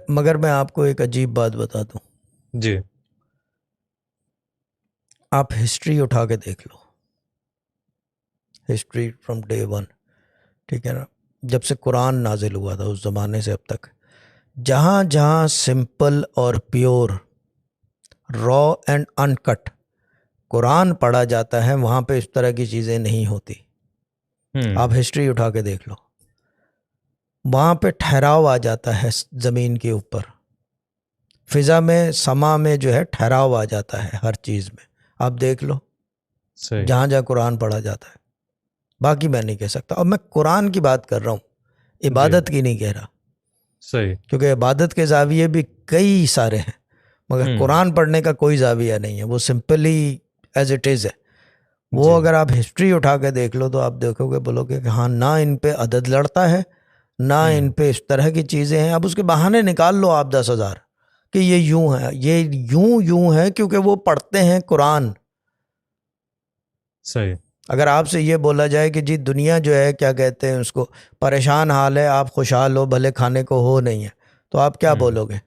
مگر میں آپ کو ایک عجیب بات بتا دوں جی. آپ ہسٹری اٹھا کے دیکھ لو, ہسٹری فرام ڈے ون, ٹھیک ہے نا, جب سے قرآن نازل ہوا تھا اس زمانے سے اب تک, جہاں جہاں سمپل اور پیور, را اینڈ ان کٹ قرآن پڑھا جاتا ہے وہاں پہ اس طرح کی چیزیں نہیں ہوتی. آپ ہسٹری اٹھا کے دیکھ لو, وہاں پہ ٹھہراؤ آ جاتا ہے زمین کے اوپر, فضا میں سما میں جو ہے ٹھہراؤ آ جاتا ہے ہر چیز میں. آپ دیکھ لو صحیح. جہاں جہاں قرآن پڑھا جاتا ہے, باقی میں نہیں کہہ سکتا. اور میں قرآن کی بات کر رہا ہوں, عبادت کی نہیں کہہ رہا, صحیح. کیونکہ عبادت کے زاویے بھی کئی سارے ہیں, مگر قرآن پڑھنے کا کوئی زاویہ نہیں ہے, وہ سمپلی ایز اٹ از ہے. وہ اگر آپ ہسٹری اٹھا کے دیکھ لو تو آپ دیکھو گے, بولو گے کہ ہاں نہ ان پہ عدد لڑتا ہے, نہ ان پہ اس طرح کی چیزیں ہیں. اب اس کے بہانے نکال لو آپ 10,000 کہ یہ یوں ہے, یہ یوں ہے کیونکہ وہ پڑھتے ہیں قرآن. صحیح. اگر آپ سے یہ بولا جائے کہ جی دنیا جو ہے کیا کہتے ہیں اس کو, پریشان حال ہے, آپ خوشحال ہو بھلے کھانے کو ہو نہیں ہے, تو آپ کیا بولو گے؟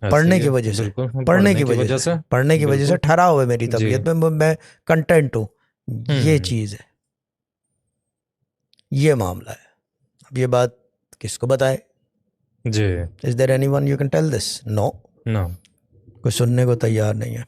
پڑھنے کی وجہ سے, پڑھنے کی وجہ سے, پڑھنے کی وجہ سے ٹھہرا ہوا ہے میری طبیعت میں کنٹینٹ ہوں. یہ چیز ہے, یہ معاملہ ہے. اب یہ بات کس کو بتائے؟ جی. Is there anyone you can tell this? No. No. کوئی سننے کو تیار نہیں ہے.